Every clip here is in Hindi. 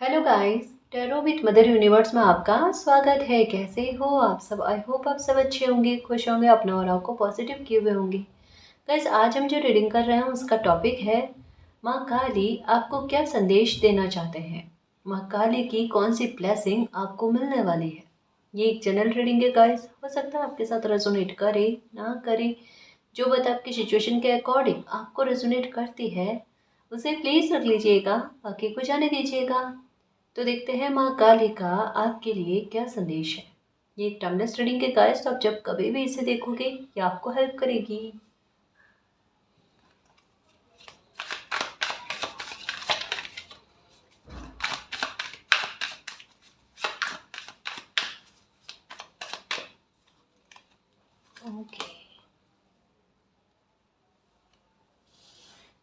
Hello guys, tarot with mother universe में आपका स्वागत है। कैसे हो आप सब? आई होप आप सब अच्छे होंगे, खुश होंगे, अपना और आपको पॉजिटिव किए हुए होंगे। गाइस, आज हम जो रीडिंग कर रहे हैं उसका टॉपिक है माँ काली आपको क्या संदेश देना चाहते हैं। माँ काली की कौन सी ब्लेसिंग आपको मिलने वाली है। ये एक जनरल रीडिंग है गाइस, हो सकता है आपके साथ रेजोनेट करे ना करे। जो बात आपकी सिचुएशन के अकॉर्डिंग आपको रेजोनेट करती है उसे प्लीज़ रख लीजिएगा, बाकी को जाने दीजिएगा। तो देखते हैं माँ काली का आपके लिए क्या संदेश है। ये एक टाइमलेस रीडिंग के गाइस, तो आप जब कभी भी इसे देखोगे ये आपको हेल्प करेगी। ओके,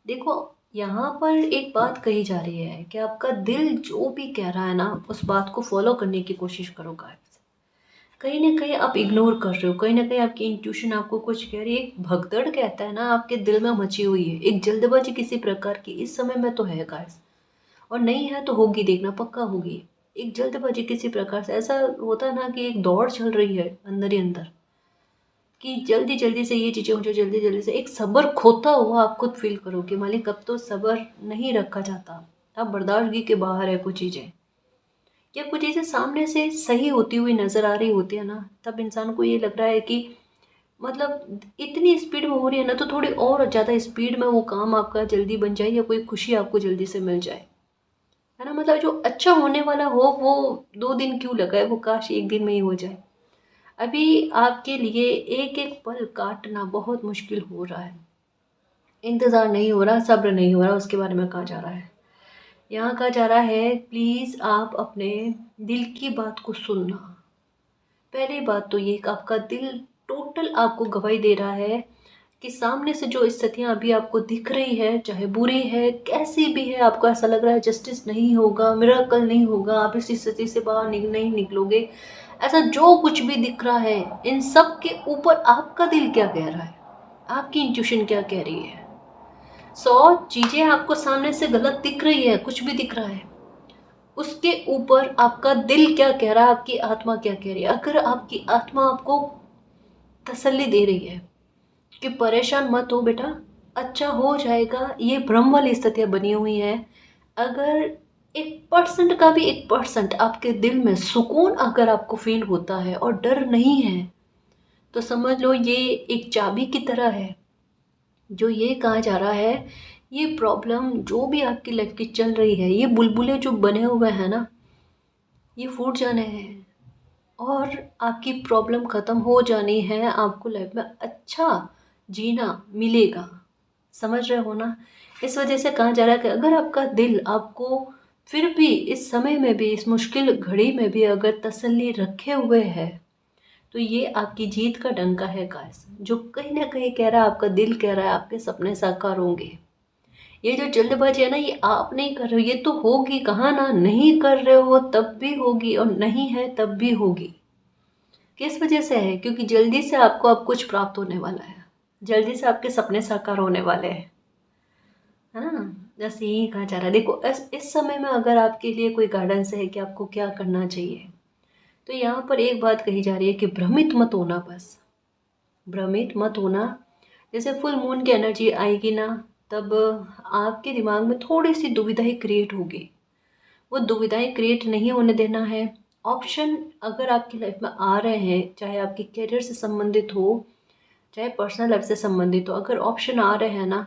देखो, यहाँ पर एक बात कही जा रही है कि आपका दिल जो भी कह रहा है ना उस बात को फॉलो करने की कोशिश करो गाइस। कहीं ना कहीं आप इग्नोर कर रहे हो, कहीं ना कहीं आपकी इंट्यूशन आपको कुछ कह रही है। एक भगदड़ कहता है ना आपके दिल में मची हुई है, एक जल्दबाजी किसी प्रकार की इस समय में तो है गाइस, और नहीं है तो होगी, देखना पक्का होगी। एक जल्दबाजी किसी प्रकार से, ऐसा होता है ना कि एक दौड़ चल रही है अंदर ही अंदर कि जल्दी जल्दी से ये चीज़ें हो जाए, जल्दी जल्दी से। एक सब्र खोता हुआ आप खुद फील करोगे, मालिक अब तो सब्र नहीं रखा जाता, अब बर्दाश्तगी के बाहर है कुछ चीज़ें, या कुछ चीज़ें सामने से सही होती हुई नज़र आ रही होती है ना, तब इंसान को ये लग रहा है कि मतलब इतनी स्पीड में हो रही है ना, तो थोड़ी और ज़्यादा स्पीड में वो काम आपका जल्दी बन जाए, या कोई खुशी आपको जल्दी से मिल जाए, है ना। मतलब जो अच्छा होने वाला हो वो 2 दिन क्यों लगाए, वो काश एक दिन में ही हो जाए। अभी आपके लिए एक एक पल काटना बहुत मुश्किल हो रहा है, इंतज़ार नहीं हो रहा, सब्र नहीं हो रहा, उसके बारे में कहा जा रहा है। यहाँ कहा जा रहा है प्लीज़ आप अपने दिल की बात को सुनना। पहली बात तो ये कि आपका दिल टोटल आपको गवाही दे रहा है कि सामने से जो स्थितियाँ अभी आपको दिख रही है, चाहे बुरी है कैसी भी है, आपको ऐसा लग रहा है जस्टिस नहीं होगा, मिरेकल नहीं होगा, आप इस स्थिति से बाहर नहीं निकलोगे, ऐसा जो कुछ भी दिख रहा है, इन सब के ऊपर आपका दिल क्या कह रहा है, आपकी इंट्यूशन क्या कह रही है। 100 चीज़ें आपको सामने से गलत दिख रही है, कुछ भी दिख रहा है, उसके ऊपर आपका दिल क्या कह रहा है, आपकी आत्मा क्या कह रही है। अगर आपकी आत्मा आपको तसल्ली दे रही है कि परेशान मत हो बेटा, अच्छा हो जाएगा, ये भ्रम वाली स्थितियाँ बनी हुई हैं। अगर 1% का भी 1% आपके दिल में सुकून अगर आपको फील होता है और डर नहीं है, तो समझ लो ये एक चाबी की तरह है। जो ये कहा जा रहा है, ये प्रॉब्लम जो भी आपकी लाइफ की चल रही है, ये बुलबुले जो बने हुए हैं ना, ये फूट जाने हैं और आपकी प्रॉब्लम ख़त्म हो जानी है। आपको लाइफ में अच्छा जीना मिलेगा, समझ रहे हो ना। इस वजह से कहा जा रहा है कि अगर आपका दिल आपको फिर भी इस समय में भी, इस मुश्किल घड़ी में भी अगर तसल्ली रखे हुए है, तो ये आपकी जीत का डंका है गाइस। जो कहीं ना कहीं कह रहा है, आपका दिल कह रहा है आपके सपने साकार होंगे। ये जो जल्दबाजी है ना, ये आप नहीं कर रहे हो, ये तो होगी, कहाँ ना, नहीं कर रहे हो तब भी होगी और नहीं है तब भी होगी। किस वजह से है? क्योंकि जल्दी से आपको अब कुछ प्राप्त होने वाला है, जल्दी से आपके सपने साकार होने वाले हैं, है ना। जैसे यही कहा जा रहा है। देखो, इस समय में अगर आपके लिए कोई गाइडेंस है कि आपको क्या करना चाहिए, तो यहाँ पर एक बात कही जा रही है कि भ्रमित मत होना, बस भ्रमित मत होना। जैसे फुल मून की एनर्जी आएगी ना, तब आपके दिमाग में थोड़ी सी दुविधाएं क्रिएट होगी। वो दुविधाएं क्रिएट नहीं होने देना है। ऑप्शन अगर आपकी लाइफ में आ रहे हैं, चाहे आपके करियर से संबंधित हो, चाहे पर्सनल लाइफ से संबंधित हो, अगर ऑप्शन आ रहे हैं ना,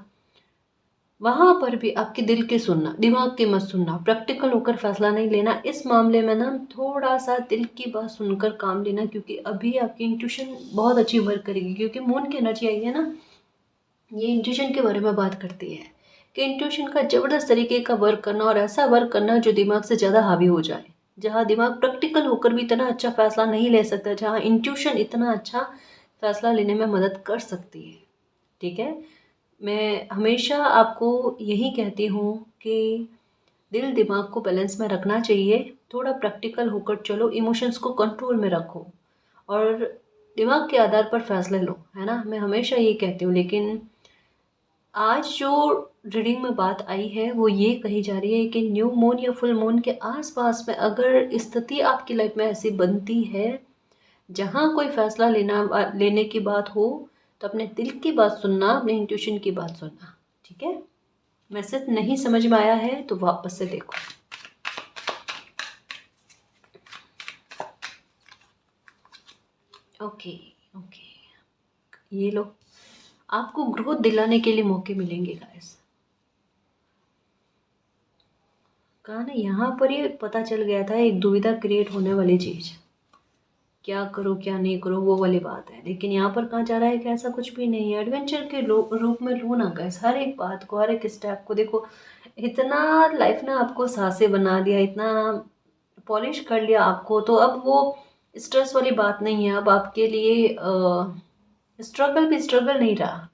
वहाँ पर भी आपके दिल के सुनना, दिमाग के मत सुनना, प्रैक्टिकल होकर फैसला नहीं लेना। इस मामले में ना थोड़ा सा दिल की बात सुनकर काम लेना, क्योंकि अभी आपकी इंट्यूशन बहुत अच्छी वर्क करेगी। क्योंकि मून की एनर्जी आई है ना, ये इंट्यूशन के बारे में बात करती है कि इंट्यूशन का ज़बरदस्त तरीके का वर्क करना, और ऐसा वर्क करना जो दिमाग से ज़्यादा हावी हो जाए। जहाँ दिमाग प्रैक्टिकल होकर भी इतना अच्छा फैसला नहीं ले सकता, जहाँ इंट्यूशन इतना अच्छा फैसला लेने में मदद कर सकती है। ठीक है, मैं हमेशा आपको यही कहती हूँ कि दिल दिमाग को बैलेंस में रखना चाहिए, थोड़ा प्रैक्टिकल होकर चलो, इमोशंस को कंट्रोल में रखो और दिमाग के आधार पर फैसले लो, है ना। मैं हमेशा ये कहती हूँ। लेकिन आज जो रीडिंग में बात आई है वो ये कही जा रही है कि न्यू मून या फुल मून के आसपास में अगर स्थिति आपकी लाइफ में ऐसी बनती है जहाँ कोई फैसला लेने की बात हो, तो अपने दिल की बात सुनना, अपने इंट्यूशन की बात सुनना। ठीक है, मैसेज नहीं समझ में आया है तो वापस से देखो। ओके ओके, ये लो, आपको ग्रोथ दिलाने के लिए मौके मिलेंगे गाइस। कहा ना, यहाँ पर ये पता चल गया था एक दुविधा क्रिएट होने वाली चीज़, क्या करो क्या नहीं करो वो वाली बात है। लेकिन यहाँ पर कहा जा रहा है कि ऐसा कुछ भी नहीं है। एडवेंचर के रूप में लो ना गाइस, हर एक बात को, हर एक स्टेप को देखो। इतना लाइफ ने आपको सासे बना दिया, इतना पॉलिश कर लिया आपको, तो अब वो स्ट्रेस वाली बात नहीं है। अब आपके लिए स्ट्रगल भी स्ट्रगल नहीं रहा,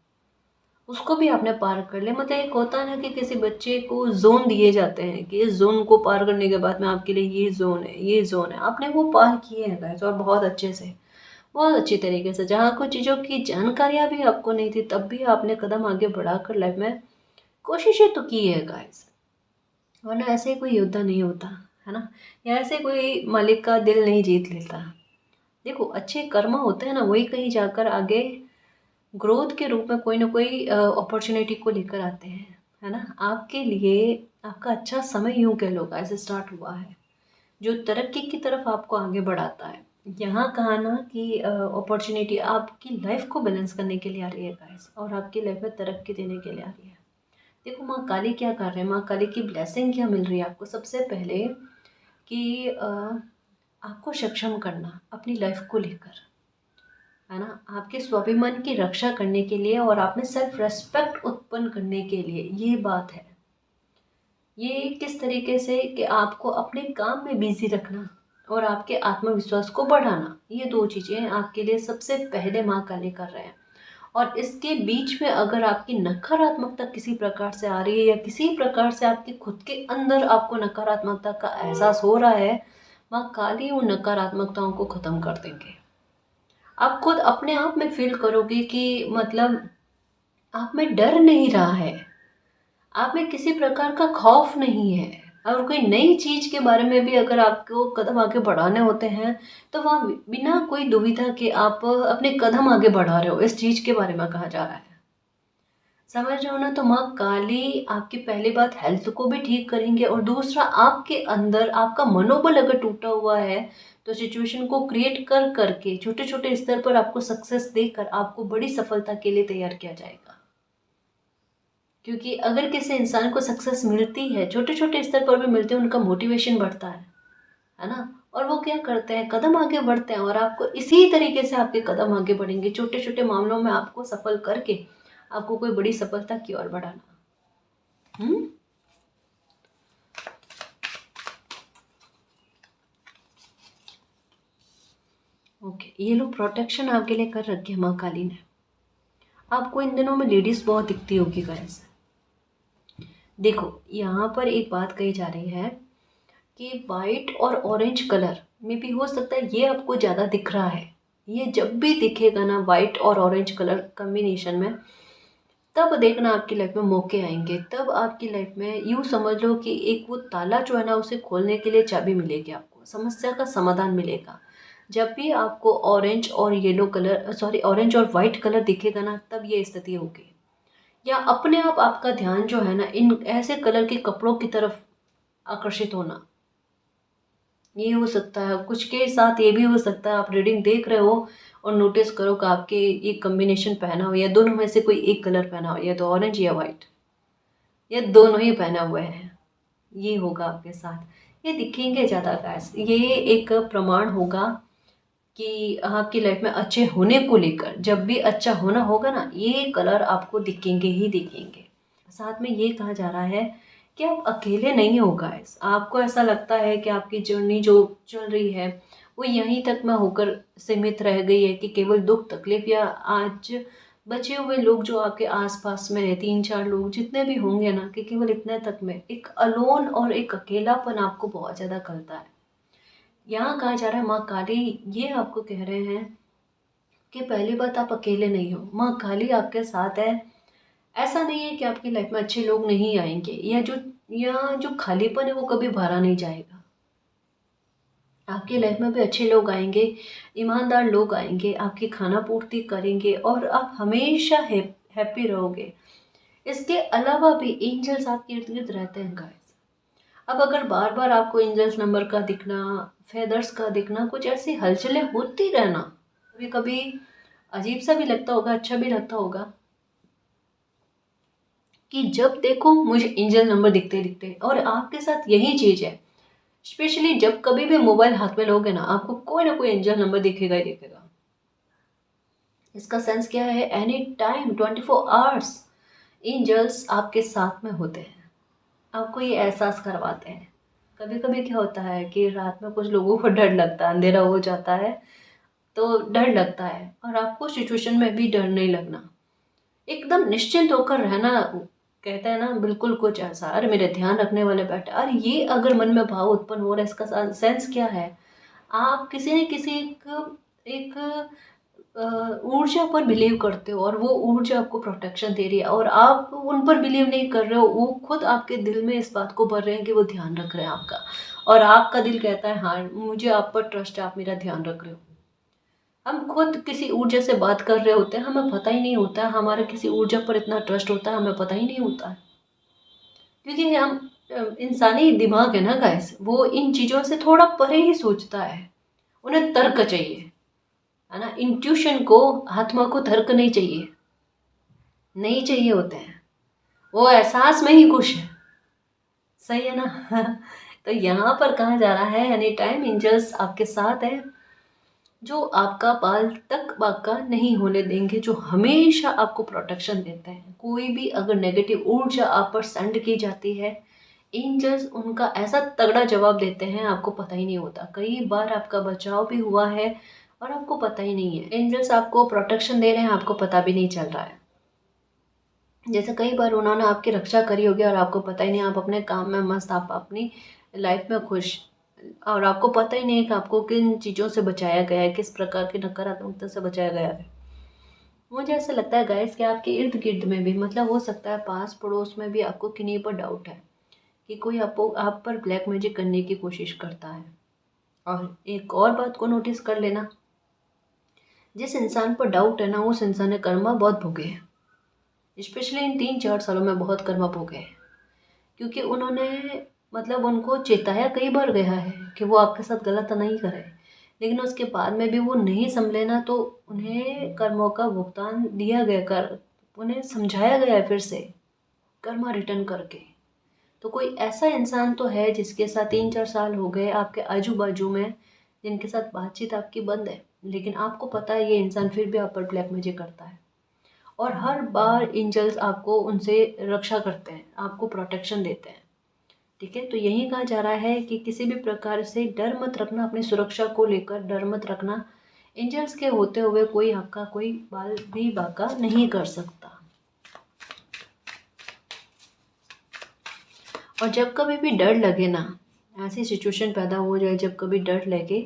उसको भी आपने पार कर लिया। मतलब एक होता है ना कि किसी बच्चे को जोन दिए जाते हैं कि इस जोन को पार करने के बाद में आपके लिए ये जोन है, ये जोन है, आपने वो पार किए हैं गाइस, और बहुत अच्छे से, बहुत अच्छी तरीके से। जहाँ कुछ चीज़ों की जानकारियाँ भी आपको नहीं थी, तब भी आपने कदम आगे बढ़ाकर लाइफ में कोशिशें तो की है गाइस। वरना ऐसे कोई योद्धा नहीं होता, है ना, या ऐसे कोई मालिक का दिल नहीं जीत लेता। देखो, अच्छे कर्म होते हैं ना, वही कहीं जाकर आगे ग्रोथ के रूप में कोई ना कोई अपॉर्चुनिटी को लेकर आते हैं, है ना। आपके लिए आपका अच्छा समय यूं कह लो ऐसे स्टार्ट हुआ है, जो तरक्की की तरफ आपको आगे बढ़ाता है। यहाँ कहा ना कि अपॉर्चुनिटी आपकी लाइफ को बैलेंस करने के लिए आ रही है गाइस, और आपकी लाइफ में तरक्की देने के लिए आ रही है। देखो, माँ काली क्या कर रहे हैं, माँ काली की ब्लेसिंग क्या मिल रही है आपको। सबसे पहले कि आपको सक्षम करना अपनी लाइफ को लेकर, है ना, आपके स्वाभिमान की रक्षा करने के लिए और आप में सेल्फ रेस्पेक्ट उत्पन्न करने के लिए ये बात है। ये किस तरीके से कि आपको अपने काम में बिजी रखना और आपके आत्मविश्वास को बढ़ाना, ये दो चीज़ें आपके लिए सबसे पहले माँ काली कर रहे हैं। और इसके बीच में अगर आपकी नकारात्मकता किसी प्रकार से आ रही है, या किसी प्रकार से आपके खुद के अंदर आपको नकारात्मकता का एहसास हो रहा है, माँ काली उन नकारात्मकताओं को ख़त्म कर देंगे। आप खुद अपने आप में फील करोगे कि मतलब आप में डर नहीं रहा है, आप में किसी प्रकार का खौफ नहीं है। और कोई नई चीज़ के बारे में भी अगर आपको कदम आगे बढ़ाने होते हैं, तो वहाँ बिना कोई दुविधा के आप अपने कदम आगे बढ़ा रहे हो, इस चीज़ के बारे में कहा जा रहा है। समझ रहे हो ना। तो माँ काली आपकी पहली बात हेल्थ को भी ठीक करेंगे, और दूसरा आपके अंदर आपका मनोबल अगर टूटा हुआ है, तो सिचुएशन को क्रिएट कर करके छोटे छोटे स्तर पर आपको सक्सेस देकर आपको बड़ी सफलता के लिए तैयार किया जाएगा। क्योंकि अगर किसी इंसान को सक्सेस मिलती है, छोटे छोटे स्तर पर भी मिलते हैं, उनका मोटिवेशन बढ़ता है ना। और वो क्या करते हैं, कदम आगे बढ़ते हैं, और आपको इसी तरीके से आपके कदम आगे बढ़ेंगे, छोटे छोटे मामलों में आपको सफल करके आपको कोई बड़ी सफलता की ओर बढ़ाना। ओके, ये लोग प्रोटेक्शन आपके लिए कर रखे हैं माँ काली ने। आपको इन दिनों में लेडीज बहुत दिखती होगी गाइस। देखो, यहाँ पर एक बात कही जा रही है कि वाइट और ऑरेंज कलर में भी हो सकता है ये आपको ज़्यादा दिख रहा है। ये जब भी दिखेगा ना वाइट और ऑरेंज कलर कम्बिनेशन में, तब देखना आपकी लाइफ में मौके आएंगे। तब आपकी लाइफ में यूँ समझ लो कि एक वो ताला जो है ना, उसे खोलने के लिए चाबी मिलेगी, आपको समस्या का समाधान मिलेगा। जब भी आपको ऑरेंज और येलो कलर, सॉरी, ऑरेंज और वाइट कलर दिखेगा ना, तब ये स्थिति होगी। या अपने आप आपका ध्यान जो है ना इन ऐसे कलर के कपड़ों की तरफ आकर्षित होना, ये हो सकता है। कुछ के साथ ये भी हो सकता है, आप रीडिंग देख रहे हो और नोटिस करो कि आपके एक कॉम्बिनेशन पहना हो, या दोनों में से कोई एक कलर पहना हो, या तो ऑरेंज या वाइट, या दोनों ही पहने हुए हैं, ये होगा आपके साथ। ये दिखेंगे ज़्यादा गैस, ये एक प्रमाण होगा कि आपकी लाइफ में अच्छे होने को लेकर, जब भी अच्छा होना होगा ना, ये कलर आपको दिखेंगे ही दिखेंगे। साथ में ये कहा जा रहा है कि आप अकेले नहीं हो गाइस। आपको ऐसा लगता है कि आपकी जर्नी जो चल रही है वो यहीं तक में होकर सीमित रह गई है, कि केवल दुख तकलीफ, या आज बचे हुए लोग जो आपके आसपास में है, 3-4 लोग जितने भी होंगे ना, कि केवल इतने तक में एक अलोन और एक अकेलापन आपको बहुत ज़्यादा खलता है। यहाँ कहा जा रहा है माँ काली ये आपको कह रहे हैं कि पहली बात, आप अकेले नहीं हो, माँ काली आपके साथ है। ऐसा नहीं है कि आपकी लाइफ में अच्छे लोग नहीं आएंगे, या जो खालीपन है वो कभी भरा नहीं जाएगा। आपकी लाइफ में भी अच्छे लोग आएंगे, ईमानदार लोग आएंगे, आपकी खाना पूर्ति करेंगे और आप हमेशा हैप्पी रहोगे। इसके अलावा भी एंजल्स आपके इर्द गिर्द रहते हैं गाइस। अब अगर बार बार आपको एंजल्स नंबर का दिखना, फेदर्स का दिखना, कुछ ऐसी हलचलें होती रहना, कभी कभी अजीब सा भी लगता होगा, अच्छा भी लगता होगा कि जब देखो मुझे एंजल नंबर दिखते दिखते, और आपके साथ यही चीज़ है। स्पेशली जब कभी भी मोबाइल हाथ में लोगे ना, आपको कोई ना कोई एंजल नंबर दिखेगा ही दिखेगा। इसका सेंस क्या है? एनी टाइम 24 आवर्स एंजल्स आपके साथ में होते हैं, आपको ये एहसास करवाते हैं। कभी कभी क्या होता है कि रात में कुछ लोगों को डर लगता है, अंधेरा हो जाता है तो डर लगता है, और आपको सिचुएशन में भी डर नहीं लगना, एकदम निश्चिंत होकर रहना। कहते हैं ना, बिल्कुल कुछ ऐसा, अरे मेरे ध्यान रखने वाले बैठे, अरे ये अगर मन में भाव उत्पन्न हो रहा है, इसका सेंस क्या है? आप किसी न किसी एक ऊर्जा पर बिलीव करते हो, और वो ऊर्जा आपको प्रोटेक्शन दे रही है, और आप उन पर बिलीव नहीं कर रहे हो, वो खुद आपके दिल में इस बात को भर रहे हैं कि वो ध्यान रख रहे हैं आपका, और आपका दिल कहता है हाँ मुझे आप पर ट्रस्ट है, आप मेरा ध्यान रख रहे हो। हम खुद किसी ऊर्जा से बात कर रहे होते हैं, हमें पता ही नहीं होता है हमारा किसी ऊर्जा पर इतना ट्रस्ट होता है, हमें पता ही नहीं होता है। क्योंकि हम इंसानी दिमाग है ना गाइस, वो इन चीज़ों से थोड़ा परे ही सोचता है। उन्हें तर्क चाहिए, है ना, इंट्यूशन को, आत्मा को तर्क नहीं चाहिए, नहीं चाहिए होते हैं, वो एहसास में ही खुश है। सही है ना? तो यहाँ पर कहा जा रहा है एनी टाइम एंजल्स आपके साथ है, जो आपका बाल तक बाका नहीं होने देंगे, जो हमेशा आपको प्रोटेक्शन देते हैं। कोई भी अगर नेगेटिव ऊर्जा आप पर सेंड की जाती है, एंजल्स उनका ऐसा तगड़ा जवाब देते हैं, आपको पता ही नहीं होता। कई बार आपका बचाव भी हुआ है और आपको पता ही नहीं है। एंजल्स आपको प्रोटेक्शन दे रहे हैं, आपको पता भी नहीं चल रहा है। जैसे कई बार उन्होंने आपकी रक्षा करी होगी और आपको पता ही नहीं, आप अपने काम में मस्त, आप अपनी लाइफ में खुश, और आपको पता ही नहीं है कि आपको किन चीज़ों से बचाया गया है, किस प्रकार की नकारात्मकता से बचाया गया है। मुझे ऐसा लगता है गाइस कि आपके इर्द गिर्द में भी, मतलब हो सकता है पास पड़ोस में भी, आपको किन्हीं पर डाउट है कि कोई आपको आप पर ब्लैक मैजिक करने की कोशिश करता है। और एक और बात को नोटिस कर लेना, जिस इंसान पर डाउट है ना, उस इंसान ने कर्मा बहुत भोगे हैं। स्पेशली इन 3-4 सालों में बहुत कर्मा भोगे हैं, क्योंकि उन्होंने, मतलब उनको चेताया कई बार गया है कि वो आपके साथ गलत नहीं करे, लेकिन उसके बाद में भी वो नहीं संभले ना, तो उन्हें कर्मों का भुगतान दिया गया, कर उन्हें समझाया गया है फिर से कर्मा रिटर्न करके। तो कोई ऐसा इंसान तो है जिसके साथ 3-4 साल हो गए आपके आजू बाजू में, जिनके साथ बातचीत आपकी बंद है, लेकिन आपको पता है ये इंसान फिर भी आप पर ब्लैक मैजिक करता है, और हर बार एंजल्स आपको उनसे रक्षा करते हैं, आपको प्रोटेक्शन देते हैं। ठीक है, तो यही कहा जा रहा है कि किसी भी प्रकार से डर मत रखना, अपनी सुरक्षा को लेकर डर मत रखना। एंजल्स के होते हुए कोई आपका कोई बाल भी बाका नहीं कर सकता। और जब कभी भी डर लगे ना, ऐसी सिचुएशन पैदा हो जाए जब कभी डर लगे,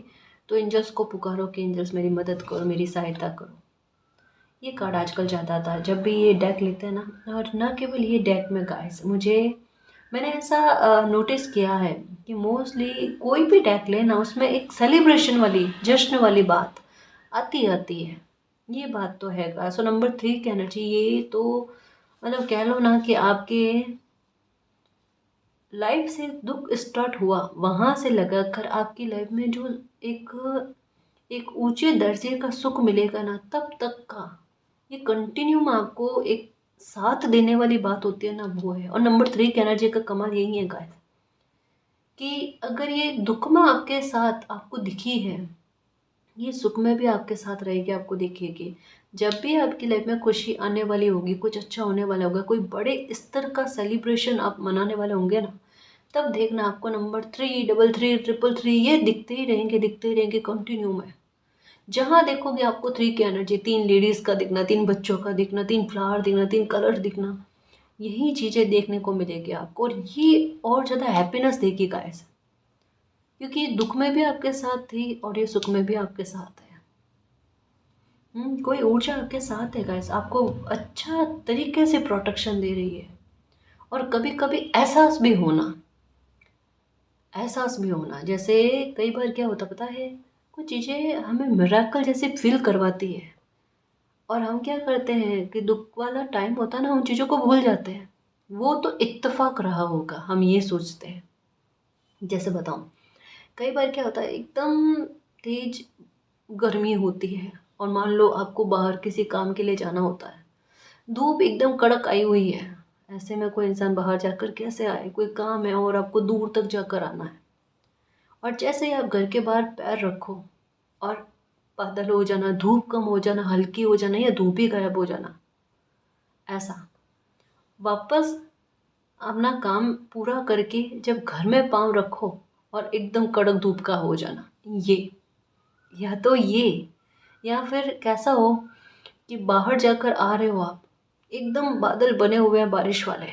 तो एंजल्स को पुकारो कि एंजल्स मेरी मदद करो, मेरी सहायता करो। ये कार्ड आजकल ज़्यादा था, जब भी ये डेक लेते हैं ना, और ना केवल ये डेक में गाइस, मैंने ऐसा नोटिस किया है कि मोस्टली कोई भी डेक ले ना, उसमें एक सेलिब्रेशन वाली, जश्न वाली बात आती आती है। ये बात तो है गाइस। सो नंबर 3 की एनर्जी, ये तो मतलब कह लो ना कि आपके लाइफ से दुख स्टार्ट हुआ, वहाँ से लगाकर आपकी लाइफ में जो एक एक ऊंचे दर्जे का सुख मिलेगा ना, तब तक का ये कंटिन्यू आपको एक साथ देने वाली बात होती है ना, वो है। और नंबर 3 की एनर्जी का कमाल यही है गाइस, कि अगर ये दुख में आपके साथ आपको दिखी है, ये सुख में भी आपके साथ रहेगी, आपको दिखेगी। जब भी आपकी लाइफ में खुशी आने वाली होगी, कुछ अच्छा होने वाला होगा, कोई बड़े स्तर का सेलिब्रेशन आप मनाने वाले होंगे ना, तब देखना आपको नंबर 3, 33, 333 ये दिखते ही रहेंगे कंटिन्यू में। जहाँ देखोगे आपको 3 की एनर्जी, 3 लेडीज़ का दिखना, 3 बच्चों का दिखना, 3 फ्लावर दिखना, 3 कलर दिखना, यही चीज़ें देखने को मिलेगी आपको, और ये और ज़्यादा हैप्पीनेस देगी गाइस, क्योंकि दुख में भी आपके साथ थी और ये सुख में भी आपके साथ है। कोई ऊर्जा आपके साथ है गाइस, आपको अच्छा तरीके से प्रोटेक्शन दे रही है। और कभी कभी एहसास भी होना जैसे कई बार क्या होता पता है, कुछ चीज़ें हमें मिराकल जैसे फील करवाती है, और हम क्या करते हैं कि दुख वाला टाइम होता है ना, उन चीज़ों को भूल जाते हैं। वो तो इत्तेफाक रहा होगा, हम ये सोचते हैं। जैसे बताऊं, कई बार क्या होता है, एकदम तेज गर्मी होती है, और मान लो आपको बाहर किसी काम के लिए जाना होता है, धूप एकदम कड़क आई हुई है। ऐसे में कोई इंसान बाहर जाकर कैसे आए, कोई काम है और आपको दूर तक जाकर आना है। और जैसे ही आप घर के बाहर पैर रखो, और बादल हो जाना, धूप कम हो जाना, हल्की हो जाना, या धूप ही गायब हो जाना, ऐसा। वापस अपना काम पूरा करके जब घर में पाँव रखो, और एकदम कड़क धूप का हो जाना, ये, या तो ये, या फिर कैसा हो कि बाहर जाकर आ रहे हो आप, एकदम बादल बने हुए हैं बारिश वाले,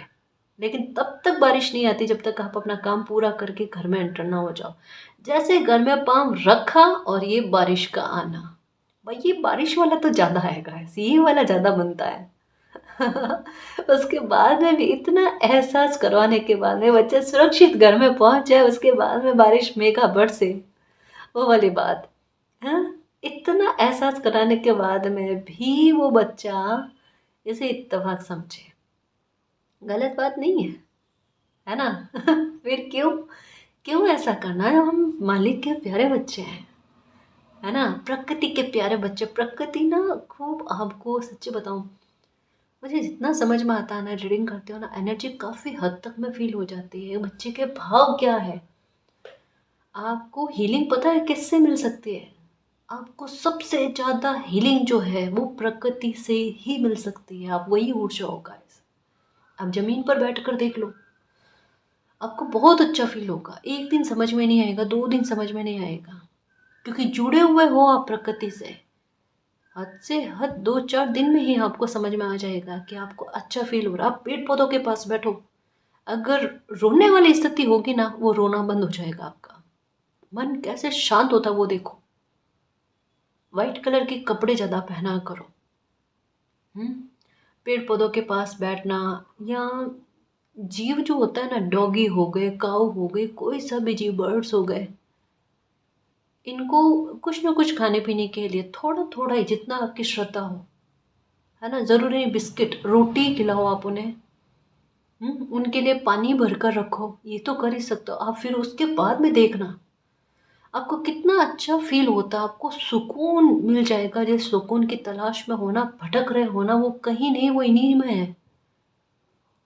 लेकिन तब तक बारिश नहीं आती जब तक आप अपना काम पूरा करके घर में एंटर ना हो जाओ। जैसे घर में पाँव रखा और ये बारिश का आना, भाई ये बारिश वाला तो ज़्यादा आएगा, ये वाला ज़्यादा बनता है। उसके बाद में भी इतना एहसास करवाने के बाद में बच्चा सुरक्षित घर में पहुंच जाए, उसके बाद में बारिश मेघा बरसे, वो वाली बात। हाँ, इतना एहसास कराने के बाद में भी वो बच्चा इसे इत्तेफाक समझे, गलत बात नहीं है ना? फिर क्यों क्यों ऐसा करना है? हम मालिक के प्यारे बच्चे हैं, है ना, प्रकृति के प्यारे बच्चे। प्रकृति ना खूब, आपको सच्ची बताऊं, मुझे जितना समझ में आता है ना, रीडिंग करते हो ना, एनर्जी काफ़ी हद तक में फील हो जाती है, बच्चे के भाव क्या है। आपको हीलिंग पता है किससे मिल सकती है? आपको सबसे ज़्यादा हीलिंग जो है वो प्रकृति से ही मिल सकती है। आप वही ऊर्जा हो गाइस। आप ज़मीन पर बैठ कर देख लो, आपको बहुत अच्छा फील होगा। एक दिन समझ में नहीं आएगा, 2 दिन समझ में नहीं आएगा, क्योंकि जुड़े हुए हो आप प्रकृति से। हद से हद 2-4 दिन में ही आपको समझ में आ जाएगा कि आपको अच्छा फील हो रहा है। आप पेड़ पौधों के पास बैठो, अगर रोने वाली स्थिति होगी ना, वो रोना बंद हो जाएगा आपका। मन कैसे शांत होता है वो देखो। वाइट कलर के कपड़े ज़्यादा पहना करो। हम्म पेड़ पौधों के पास बैठना, या जीव जो होता है ना, डॉगी हो गए, काऊ हो गए, कोई सा भी जीव, बर्ड्स हो गए, इनको कुछ ना कुछ खाने पीने के लिए थोड़ा थोड़ा ही, जितना आपकी श्रद्धा हो, है ना, ज़रूरी नहीं बिस्किट रोटी खिलाओ आप उन्हें। उनके लिए पानी भर कर रखो, ये तो कर ही सकते हो आप। फिर उसके बाद में देखना आपको कितना अच्छा फील होता है, आपको सुकून मिल जाएगा। जिस सुकून की तलाश में होना, भटक रहे होना, वो कहीं नहीं, वो इन्हीं में है,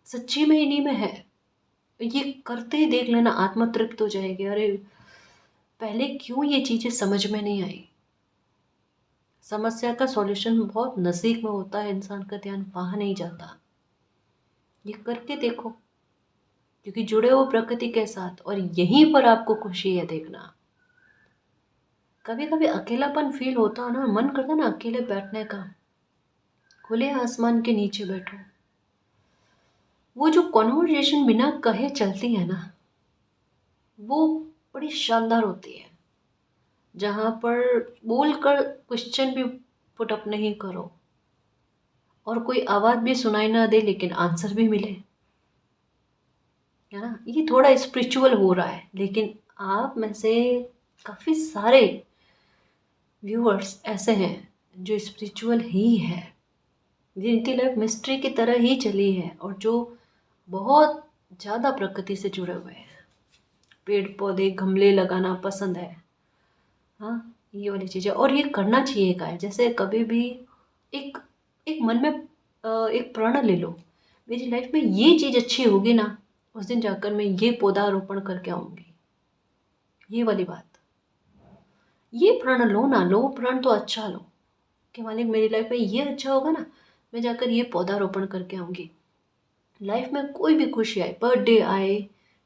सच्ची में इन्हीं में है। ये करते ही देख लेना, आत्मा तृप्त हो जाएगी। अरे पहले क्यों ये चीज़ें समझ में नहीं आई। समस्या का सॉल्यूशन बहुत नज़दीक में होता है, इंसान का ध्यान वहाँ नहीं जाता। ये करके देखो, क्योंकि जुड़े हो प्रकृति के साथ, और यहीं पर आपको खुशी है। देखना, कभी कभी अकेलापन फील होता है ना, मन करता है ना अकेले बैठने का, खुले आसमान के नीचे बैठो। वो जो कॉन्वर्जेशन बिना कहे चलती है ना, वो बड़ी शानदार होती है। जहाँ पर बोलकर क्वेश्चन भी पुट अप नहीं करो, और कोई आवाज़ भी सुनाई ना दे, लेकिन आंसर भी मिले, है ना। ये थोड़ा स्पिरिचुअल हो रहा है, लेकिन आप में से काफ़ी सारे व्यूअर्स ऐसे हैं जो स्पिरिचुअल ही है, जिनकी लाइफ मिस्ट्री की तरह ही चली है, और जो बहुत ज़्यादा प्रकृति से जुड़े हुए हैं। पेड़ पौधे गमले लगाना पसंद है, हाँ, ये वाली चीज़ें। और ये करना चाहिए का है। जैसे कभी भी एक एक मन में एक प्रण ले लो, मेरी लाइफ में ये चीज़ अच्छी होगी ना, उस दिन जाकर मैं ये पौधा रोपण करके आऊँगी, ये वाली बात। ये प्रण लो ना, लो प्रण तो अच्छा लो कि मालिक मेरी लाइफ में ये अच्छा होगा ना, मैं जाकर ये पौधा रोपण करके आऊँगी। लाइफ में कोई भी खुशी आए, बर्थडे आए,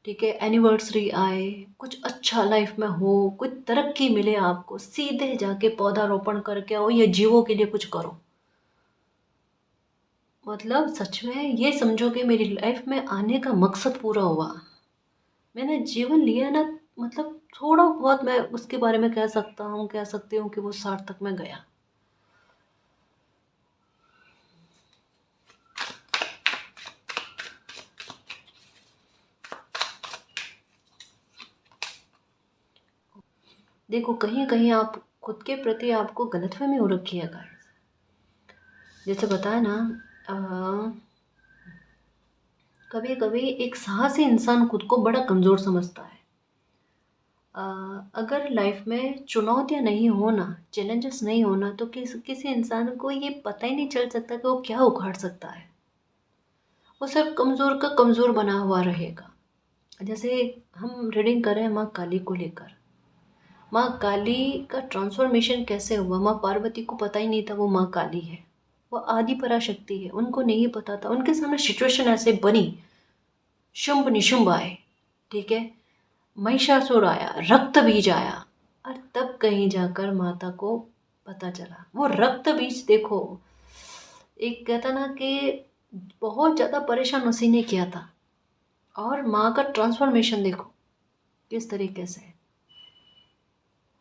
ठीक है, एनिवर्सरी आए, कुछ अच्छा लाइफ में हो, कुछ तरक्की मिले आपको, सीधे जाके पौधारोपण करके आओ, या जीवों के लिए कुछ करो। मतलब सच में ये समझो कि मेरी लाइफ में आने का मकसद पूरा हुआ। मैंने जीवन लिया ना, मतलब थोड़ा बहुत मैं उसके बारे में कह सकता हूँ, कह सकती हूँ कि वो सार्थक में गया। देखो कहीं कहीं आप खुद के प्रति आपको गलतफहमी हो रखी है गाइस। जैसे बताया ना, कभी कभी एक साहसी इंसान खुद को बड़ा कमज़ोर समझता है। अ, अगर लाइफ में चुनौतियाँ नहीं हो ना, चैलेंजेस नहीं हो ना, तो किसी इंसान को ये पता ही नहीं चल सकता कि वो क्या उखाड़ सकता है। वो सिर्फ कमज़ोर का कमज़ोर बना हुआ रहेगा। जैसे हम रीडिंग कर रहे हैं माँ काली को लेकर। माँ काली का ट्रांसफॉर्मेशन कैसे हुआ? माँ पार्वती को पता ही नहीं था वो माँ काली है, वो आदि पराशक्ति है, उनको नहीं पता था। उनके सामने सिचुएशन ऐसे बनी, शुंभ निशुंभ आए, ठीक है, महिषासुर आया, रक्त बीज आया, और तब कहीं जाकर माता को पता चला। वो रक्त बीज देखो, एक कहता ना कि बहुत ज़्यादा परेशान उसी ने किया था। और माँ का ट्रांसफॉर्मेशन देखो किस तरीके से,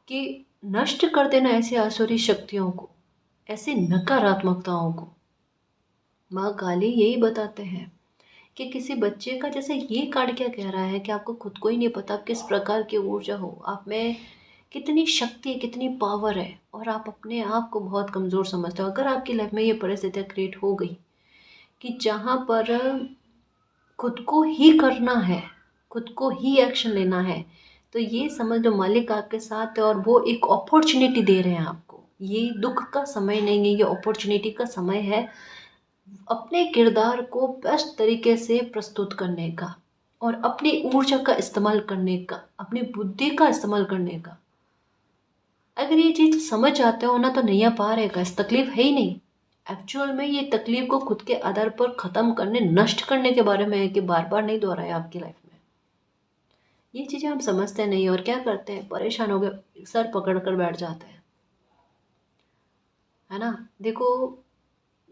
कि नष्ट कर देना ऐसी आसुरी शक्तियों को, ऐसी नकारात्मकताओं को। माँ काली यही बताते हैं कि किसी बच्चे का, जैसे ये कार्ड क्या कह रहा है कि आपको खुद को ही नहीं पता आप किस प्रकार की ऊर्जा हो, आप में कितनी शक्ति है, कितनी पावर है, और आप अपने आप को बहुत कमज़ोर समझते हो। अगर आपकी लाइफ में ये परिस्थितियाँ क्रिएट हो गई कि जहाँ पर खुद को ही करना है, खुद को ही एक्शन लेना है, तो ये समझ लो मालिक आपके साथ है और वो एक अपॉर्चुनिटी दे रहे हैं आपको। ये दुख का समय नहीं है, ये अपॉर्चुनिटी का समय है अपने किरदार को बेस्ट तरीके से प्रस्तुत करने का, और अपनी ऊर्जा का इस्तेमाल करने का, अपनी बुद्धि का इस्तेमाल करने का। अगर ये चीज़ समझ जाते हो ना, तो नैया पार है, इस तकलीफ है ही नहीं। एक्चुअल में ये तकलीफ को खुद के आधार पर ख़त्म करने, नष्ट करने के बारे में है, कि बार बार नहीं दोहराए आपकी लाइफ में। ये चीज़ें हम समझते नहीं, और क्या करते हैं, परेशान हो गए सर पकड़ कर बैठ जाते हैं, है ना। देखो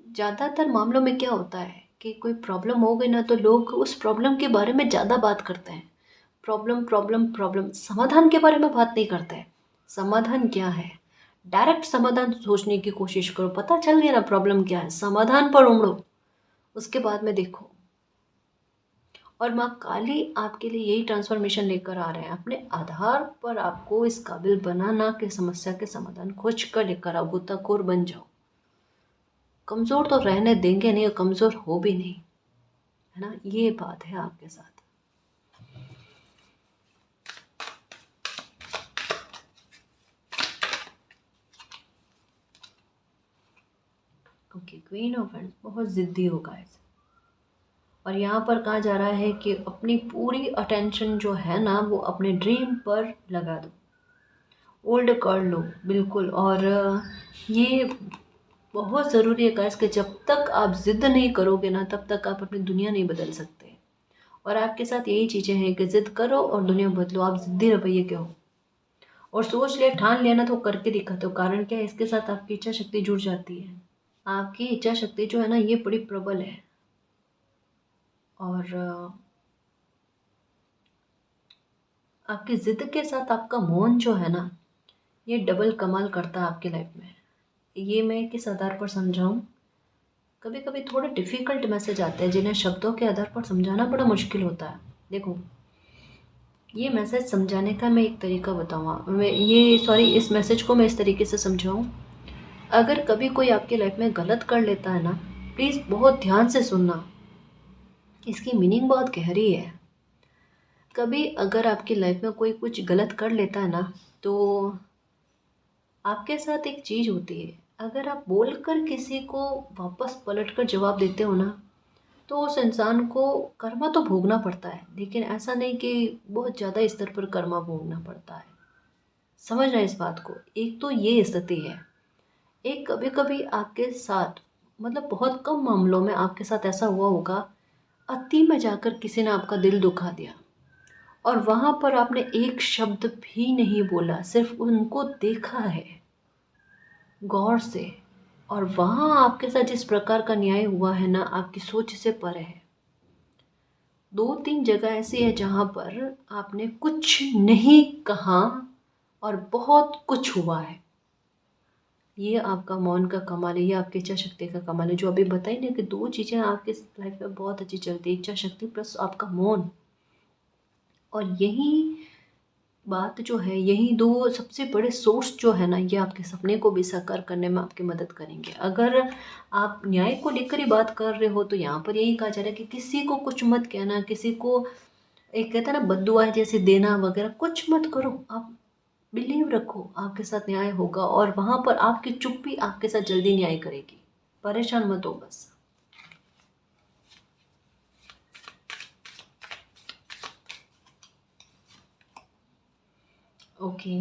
ज़्यादातर मामलों में क्या होता है कि कोई प्रॉब्लम हो गई ना, तो लोग उस प्रॉब्लम के बारे में ज़्यादा बात करते हैं। प्रॉब्लम प्रॉब्लम प्रॉब्लम, समाधान के बारे में बात नहीं करते हैं। समाधान क्या है, डायरेक्ट समाधान सोचने की कोशिश करो, पता चल गया ना प्रॉब्लम क्या है, समाधान पर उमड़ो, उसके बाद में देखो। और माँ काली आपके लिए यही ट्रांसफॉर्मेशन लेकर आ रहे हैं, अपने आधार पर आपको इस काबिल बनाना कि समस्या के समाधान खोज कर लेकर आओ, गोताखोर बन जाओ। कमज़ोर तो रहने देंगे नहीं और कमज़ोर हो भी नहीं, है ना, ये बात है आपके साथ। ओके, क्वीन ऑफ हैंड्स बहुत ज़िद्दी होगा ऐसे, और यहाँ पर कहा जा रहा है कि अपनी पूरी अटेंशन जो है ना, वो अपने ड्रीम पर लगा दो, होल्ड कर लो बिल्कुल। और ये बहुत ज़रूरी है गाइस कि जब तक आप ज़िद नहीं करोगे ना, तब तक आप अपनी दुनिया नहीं बदल सकते। और आपके साथ यही चीज़ें हैं कि ज़िद करो और दुनिया बदलो, आप ज़िद्दी रवैये के हो। और सोच लिया, ठान लिया ना, तो करके दिखाते हो। कारण क्या है, इसके साथ आपकी इच्छा शक्ति जुड़ जाती है। आपकी इच्छा शक्ति जो है ना, ये बड़ी प्रबल है। और आपकी ज़िद के साथ आपका मौन जो है ना, ये डबल कमाल करता है आपकी लाइफ में। ये मैं किस आधार पर समझाऊँ? कभी कभी थोड़े डिफ़िकल्ट मैसेज आते हैं जिन्हें शब्दों के आधार पर समझाना बड़ा मुश्किल होता है। देखो, ये मैसेज समझाने का मैं एक तरीका बताऊँगा। इस मैसेज को मैं इस तरीके से समझाऊँ। अगर कभी कोई आपकी लाइफ में गलत कर लेता है ना, प्लीज़ बहुत ध्यान से सुनना, इसकी मीनिंग बहुत गहरी है। कभी अगर आपकी लाइफ में कोई कुछ गलत कर लेता है ना, तो आपके साथ एक चीज़ होती है, अगर आप बोलकर किसी को वापस पलट कर जवाब देते हो ना, तो उस इंसान को कर्मा तो भोगना पड़ता है, लेकिन ऐसा नहीं कि बहुत ज़्यादा स्तर पर कर्मा भोगना पड़ता है। समझ रहे हैं इस बात को? एक तो ये स्थिति है। एक कभी कभी आपके साथ, मतलब बहुत कम मामलों में आपके साथ ऐसा हुआ होगा, अति में जाकर किसी ने आपका दिल दुखा दिया, और वहाँ पर आपने एक शब्द भी नहीं बोला, सिर्फ उनको देखा है गौर से, और वहाँ आपके साथ जिस प्रकार का न्याय हुआ है ना, आपकी सोच से परे है। 2-3 जगह ऐसी है जहाँ पर आपने कुछ नहीं कहा और बहुत कुछ हुआ है। ये आपका मौन का कमाल है, ये आपकी इच्छा शक्ति का कमाल है। जो अभी बताई ना कि 2 चीज़ें आपके लाइफ में बहुत अच्छी चलती है, इच्छा शक्ति प्लस आपका मौन। और यही बात जो है, यही दो सबसे बड़े सोर्स जो है ना, ये आपके सपने को भी साकार करने में आपकी मदद करेंगे। अगर आप न्याय को लेकर ही बात कर रहे हो तो यहाँ पर यही कहा जा रहा है कि किसी को कुछ मत कहना, किसी को एक कहता है ना बद्दुआ जैसे देना वगैरह कुछ मत करो। आप बिलीव रखो आपके साथ न्याय होगा, और वहाँ पर आपकी चुप्पी आपके साथ जल्दी न्याय करेगी। परेशान मत हो बस। ओके।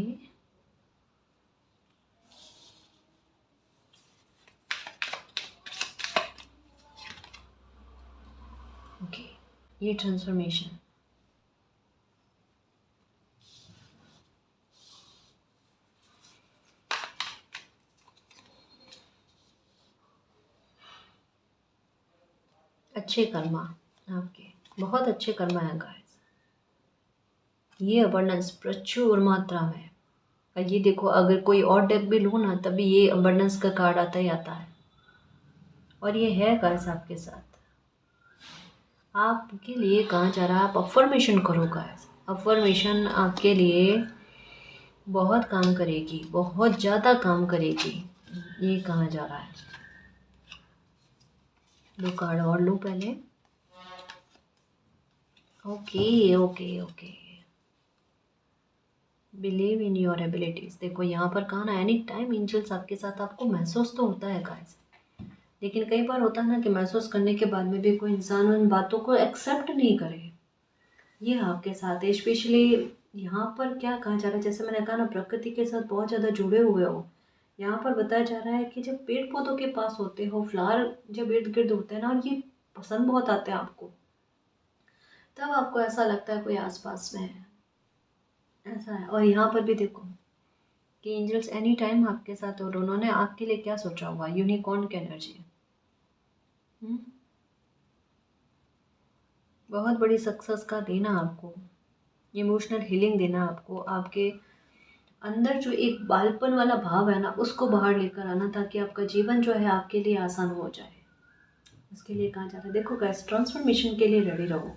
ओके, ये ट्रांसफॉर्मेशन। अच्छे कर्मा आपके, बहुत अच्छे कर्मा है गाइस। ये अबंडेंस प्रचुर मात्रा में है। और ये देखो, अगर कोई और डेक भी लो ना तभी ये अबंडेंस का कार्ड आता ही आता है। और ये है गाइस आपके साथ, आपके लिए कहा जा रहा है आप अफर्मेशन करो गाइस। अफर्मेशन आपके लिए बहुत काम करेगी, बहुत ज़्यादा काम करेगी, ये कहा जा रहा है। दो कार्ड और लो पहले। Okay okay okay. Believe in your abilities. देखो यहाँ पर कहा ना, एनी टाइम एंजल्स आपके साथ, आपको महसूस तो होता है गाइस, लेकिन कई बार होता है ना कि महसूस करने के बाद में भी कोई इंसान उन बातों को एक्सेप्ट नहीं करे। ये आपके साथ है। स्पेशली यहाँ पर क्या कहा जा रहा है, जैसे मैंने कहा ना, प्रकृति के साथ बहुत ज़्यादा जुड़े हुए हो। यहाँ पर बताया जा रहा है कि जब पेड़ पौधों के पास होते हो, फ्लावर जब इर्द गिर्द होते हैं ना, और ये पसंद बहुत आते हैं आपको, तब आपको ऐसा लगता है कोई आसपास में है, ऐसा है। और यहाँ पर भी देखो कि एंजल्स एनी टाइम आपके साथ, और उन्होंने आपके लिए क्या सोचा हुआ, यूनिकॉर्न की एनर्जी। बहुत बड़ी सक्सेस का देना आपको, इमोशनल हीलिंग देना आपको, आपके अंदर जो एक बालपन वाला भाव है ना उसको बाहर लेकर आना, ताकि आपका जीवन जो है आपके लिए आसान हो जाए। उसके लिए कहा जाता है, देखो गाइस, ट्रांसफॉर्मेशन के लिए रेडी रहो।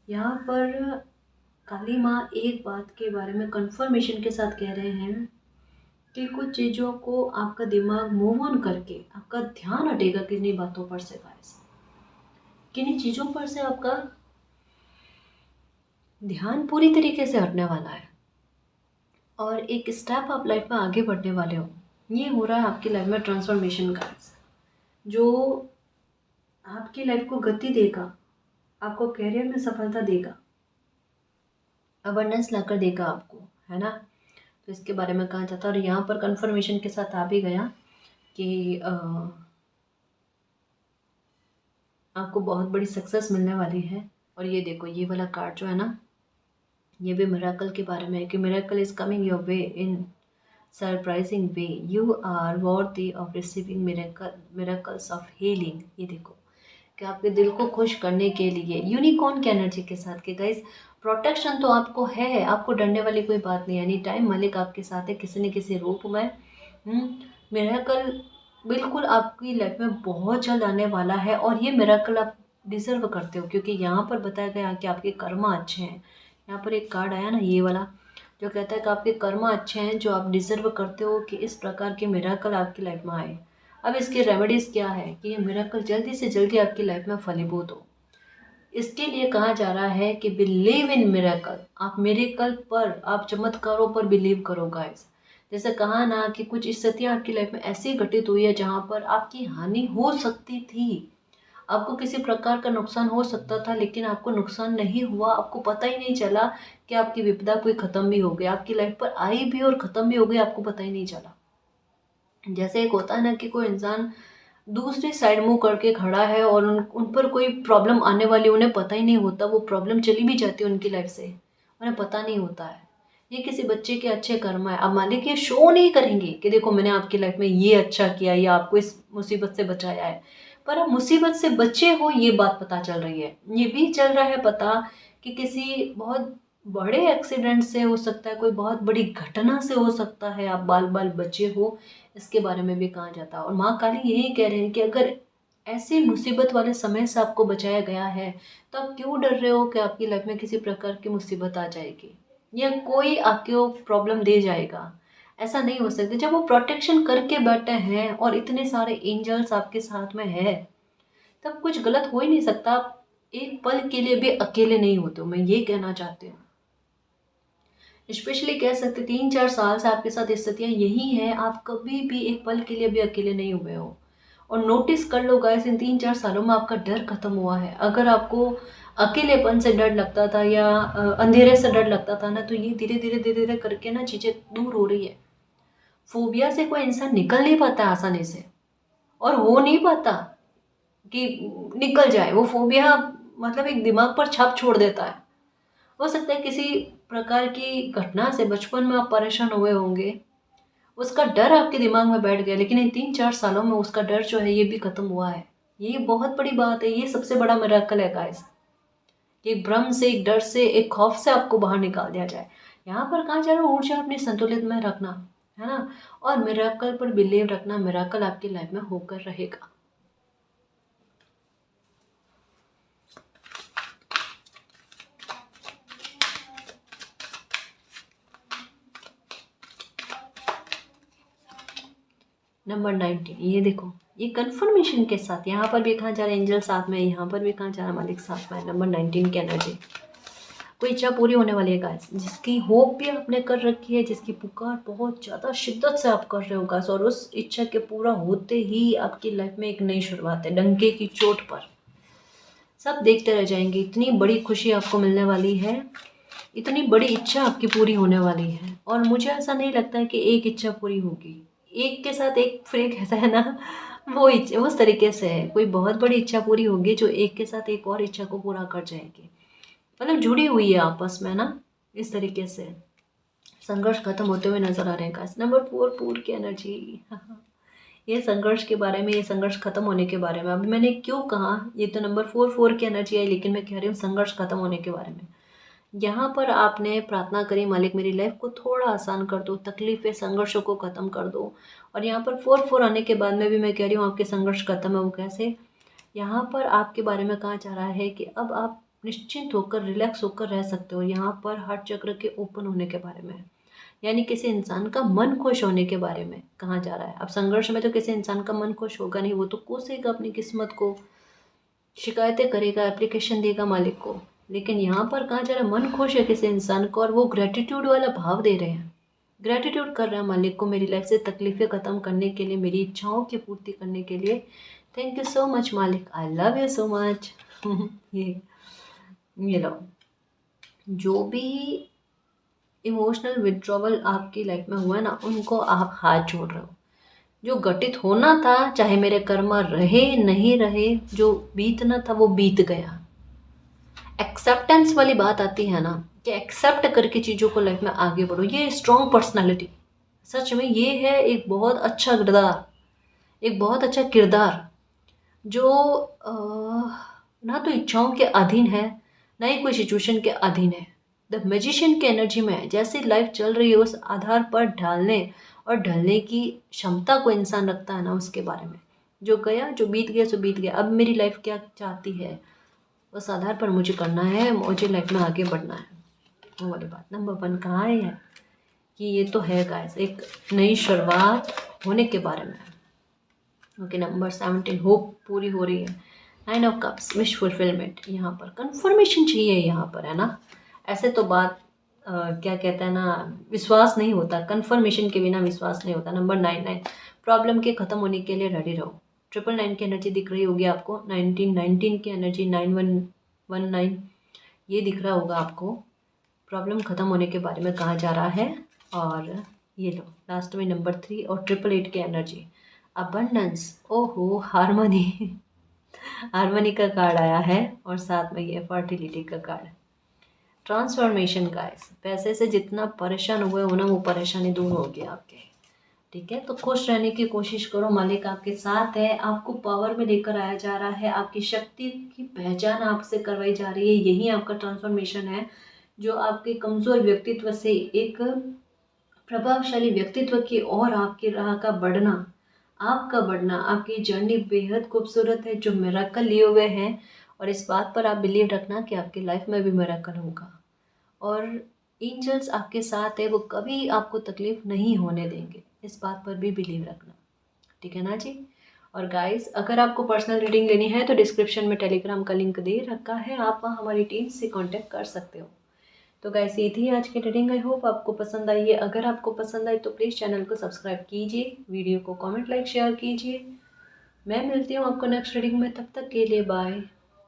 यहाँ पर काली माँ एक बात के बारे में कंफर्मेशन के साथ कह रहे हैं कि कुछ चीज़ों को आपका दिमाग मूव ऑन करके आपका ध्यान हटेगा किन्हीं बातों पर से गाइस, किन्हीं चीज़ों पर से आपका ध्यान पूरी तरीके से हटने वाला है, और एक स्टेप आप लाइफ में आगे बढ़ने वाले हो। ये हो रहा है आपकी लाइफ में ट्रांसफॉर्मेशन का, जो आपकी लाइफ को गति देगा, आपको करियर में सफलता देगा, अबंडेंस लाकर देगा आपको, है ना। तो इसके बारे में कहा जाता है, और यहाँ पर कंफर्मेशन के साथ आ भी गया कि आपको बहुत बड़ी सक्सेस मिलने वाली है। और ये देखो, ये वाला कार्ड जो है ना, ये भी मिरेकल के बारे में है कि miracle is coming your way in surprising way, you are worthy of receiving miracles of healing. ये देखो कि आपके दिल को खुश करने के लिए यूनिकॉर्न की एनर्जी के साथ कि गाइस, प्रोटेक्शन तो आपको है, आपको डरने वाली कोई बात नहीं है। एनी टाइम मालिक आपके साथ है किसी न किसी रूप में। मिरेकल बिल्कुल आपकी लाइफ में बहुत जल्द आने वाला है, और ये मिरेकल आप डिजर्व करते हो, क्योंकि यहाँ पर बताया गया कि आपके कर्मा अच्छे हैं। यहाँ पर एक कार्ड आया ना, ये वाला, जो कहता है कि आपके कर्मा अच्छे हैं, जो आप डिजर्व करते हो कि इस प्रकार के मिरेकल आपकी लाइफ में आए। अब इसकी रेमेडीज़ क्या है कि ये मिरेकल जल्दी से जल्दी आपकी लाइफ में फलीभूत हो। इसके लिए कहा जा रहा है कि बिलीव इन मिरेकल। आप मिरेकल पर, आप चमत्कारों पर बिलीव करो गाइस। जैसे कहा ना कि कुछ स्थितियाँ आपकी लाइफ में ऐसी घटित हुई है जहाँ पर आपकी हानि हो सकती थी, आपको किसी प्रकार का नुकसान हो सकता था, लेकिन आपको नुकसान नहीं हुआ, आपको पता ही नहीं चला कि आपकी विपदा कोई ख़त्म भी हो गई, आपकी लाइफ पर आई भी और ख़त्म भी हो गई, आपको पता ही नहीं चला। जैसे एक होता है ना कि कोई इंसान दूसरी साइड मुंह करके खड़ा है और उन पर कोई प्रॉब्लम आने वाली, उन्हें पता ही नहीं होता, वो प्रॉब्लम चली भी जाती है उनकी लाइफ से, उन्हें पता नहीं होता है। ये किसी बच्चे के अच्छे कर्म है। अब मालिक ये शो नहीं करेंगे कि देखो मैंने आपकी लाइफ में ये अच्छा किया या आपको इस मुसीबत से बचाया है, पर आप मुसीबत से बचे हो ये बात पता चल रही है। ये भी चल रहा है पता कि किसी बहुत बड़े एक्सीडेंट से हो सकता है, कोई बहुत बड़ी घटना से हो सकता है, आप बाल बाल बचे हो, इसके बारे में भी कहा जाता है। और माँ काली यही कह रहे हैं कि अगर ऐसी मुसीबत वाले समय से आपको बचाया गया है तो आप क्यों डर रहे हो कि आपकी लाइफ में किसी प्रकार की मुसीबत आ जाएगी। या कोई आपको प्रॉब्लम दे जाएगा, ऐसा नहीं हो सकता। जब वो प्रोटेक्शन करके बैठे हैं और इतने सारे एंजल्स आपके साथ में है, तब कुछ गलत हो ही नहीं सकता। आप एक पल के लिए भी अकेले नहीं होते हो, मैं ये कहना चाहती हूँ। स्पेशली कह सकते 3-4 साल से आपके साथ स्थितियाँ यही हैं, आप कभी भी एक पल के लिए भी अकेले नहीं हुए हो। और नोटिस कर लो गाइस, इन 3-4 सालों में आपका डर खत्म हुआ है। अगर आपको अकेलेपन से डर लगता था या अंधेरे से डर लगता था ना, तो ये धीरे धीरे करके ना चीज़ें दूर हो रही है। फोबिया से कोई इंसान निकल नहीं पाता आसानी से, और हो नहीं पाता कि निकल जाए वो फोबिया। मतलब एक दिमाग पर छाप छोड़ देता है। हो सकता है किसी प्रकार की घटना से बचपन में आप परेशान हुए होंगे, उसका डर आपके दिमाग में बैठ गया, लेकिन इन 3-4 सालों में उसका डर जो है ये भी खत्म हुआ है। ये बहुत बड़ी बात है, ये सबसे बड़ा मिरेकल है गाइस। एक भ्रम से, एक डर से, एक खौफ से आपको बाहर निकाल दिया जाए। यहाँ पर कहाँ जा रहा है, ऊर्जा अपनी संतुलित में रखना है ना, और मिरेकल पर बिलीव रखना। मिरेकल आपकी लाइफ में होकर रहेगा। नंबर 19, ये देखो, ये कंफर्मेशन के साथ यहाँ पर भी कहाँ जा रहा है, एंजल साथ में, यहाँ पर भी कहाँ जा रहा है, मालिक साथ में। नंबर 19 की एनर्जी, कोई इच्छा पूरी होने वाली है गाइस, जिसकी होप भी आपने कर रखी है, जिसकी पुकार बहुत ज़्यादा शिद्दत से आप कर रहे हो गाइस, और उस इच्छा के पूरा होते ही आपकी लाइफ में एक नई शुरुआत है, डंके की चोट पर। सब देखते रह जाएंगे, इतनी बड़ी खुशी आपको मिलने वाली है, इतनी बड़ी इच्छा आपकी पूरी होने वाली है। और मुझे ऐसा नहीं लगता है कि एक इच्छा पूरी होगी, एक के साथ एक फ्रेक ऐसा है ना, वो इच्छा उस तरीके से है। कोई बहुत बड़ी इच्छा पूरी होगी जो एक के साथ एक और इच्छा को पूरा कर जाएगी, मतलब जुड़ी हुई है आपस में ना, इस तरीके से। संघर्ष खत्म होते हुए नजर आ रहे हैं गाइस। नंबर 4, पूर की एनर्जी। ये संघर्ष के बारे में, ये संघर्ष खत्म होने के बारे में। अभी मैंने क्यों कहा, ये तो नंबर 4 की एनर्जी आई, लेकिन मैं कह रही हूँ संघर्ष खत्म होने के बारे में। यहाँ पर आपने प्रार्थना करी, मालिक मेरी लाइफ को थोड़ा आसान कर दो, तकलीफें, संघर्षों को ख़त्म कर दो। और यहाँ पर 4 आने के बाद में भी मैं कह रही हूँ आपके संघर्ष खत्म है। वो कैसे, यहाँ पर आपके बारे में कहा जा रहा है कि अब आप निश्चिंत होकर, रिलैक्स होकर रह सकते हो। यहाँ पर हार्ट चक्र के ओपन होने के बारे में, यानी किसी इंसान का मन खुश होने के बारे में कहा जा रहा है। अब संघर्ष में तो किसी इंसान का मन खुश होगा नहीं, वो तो कोसेगा अपनी किस्मत को, शिकायतें करेगा, एप्लीकेशन देगा मालिक को। लेकिन यहाँ पर कहा जा रहा है मन खुश है किसी इंसान को, और वो ग्रेटिट्यूड वाला भाव दे रहे हैं, ग्रेटिट्यूड कर रहे हैं मालिक को, मेरी लाइफ से तकलीफें ख़त्म करने के लिए, मेरी इच्छाओं की पूर्ति करने के लिए। थैंक यू सो मच मालिक, I love you so much. ये लो, जो भी इमोशनल विड्रॉवल आपकी लाइफ में हुआ है ना, उनको आप हाथ जोड़ रहे हो। जो घटित होना था, चाहे मेरे कर्मा रहे नहीं रहे, जो बीतना था वो बीत गया। एक्सेप्टेंस वाली बात आती है ना, कि एक्सेप्ट करके चीज़ों को लाइफ में आगे बढ़ो। ये स्ट्रॉन्ग पर्सनालिटी, सच में ये है एक बहुत अच्छा किरदार, एक बहुत अच्छा किरदार, जो ना तो इच्छाओं के अधीन है, ना ही कोई सिचुएशन के अधीन है। द मैजिशियन की एनर्जी में है, जैसी लाइफ चल रही है उस आधार पर ढालने और ढलने की क्षमता को इंसान रखता है ना, उसके बारे में। जो गया, जो बीत गया सो बीत गया, अब मेरी लाइफ क्या चाहती है उस आधार पर मुझे करना है, मुझे लाइफ में आगे बढ़ना है। वो वाली बात। नंबर 1 कहाँ है कि ये तो है गाइस, एक नई शुरुआत होने के बारे में। ओके, नंबर 17, होप पूरी हो रही है। 9 ऑफ कप्स, विश फुलफिलमेंट। यहाँ पर कंफर्मेशन चाहिए, यहाँ पर है ना। ऐसे तो बात क्या कहते हैं ना, विश्वास नहीं होता, कंफर्मेशन के बिना विश्वास नहीं होता। नंबर 9, प्रॉब्लम के ख़त्म होने के लिए रेडी रहो। 999 की एनर्जी दिख रही होगी आपको। 19 की एनर्जी, 9119 ये दिख रहा होगा आपको। प्रॉब्लम ख़त्म होने के बारे में कहा जा रहा है। और ये लो, लास्ट में नंबर 3 और 888 की एनर्जी, अबंडेंस। ओहो, हारमोनी। हारमोनी का कार्ड आया है, और साथ में ये फर्टिलिटी का कार्ड। ट्रांसफॉर्मेशन गाइस, पैसे से जितना परेशान हुए हो ना, वो परेशानी दूर होगी आपके। ठीक है, तो खुश रहने की कोशिश करो, मालिक आपके साथ है, आपको पावर में लेकर आया जा रहा है, आपकी शक्ति की पहचान आपसे करवाई जा रही है। यही आपका ट्रांसफॉर्मेशन है, जो आपके कमज़ोर व्यक्तित्व से एक प्रभावशाली व्यक्तित्व की ओर आपकी राह का बढ़ना, आपका बढ़ना, आपकी जर्नी बेहद खूबसूरत है, जो मिरेकल लिए हुए हैं। और इस बात पर आप बिलीव रखना कि आपकी लाइफ में भी मिरेकल होगा। और एंजल्स आपके साथ है, वो कभी आपको तकलीफ नहीं होने देंगे, इस बात पर भी बिलीव रखना। ठीक है ना जी। और गाइस, अगर आपको पर्सनल रीडिंग लेनी है तो डिस्क्रिप्शन में टेलीग्राम का लिंक दे रखा है, आप वहाँ हमारी टीम से कांटेक्ट कर सकते हो। तो गाइस, ये थी आज की रीडिंग। आई होप आपको पसंद आई है। अगर आपको पसंद आई तो प्लीज़ चैनल को सब्सक्राइब कीजिए, वीडियो को कमेंट लाइक शेयर कीजिए। मैं मिलती हूँ आपको नेक्स्ट रीडिंग में, तब तक के लिए बाय।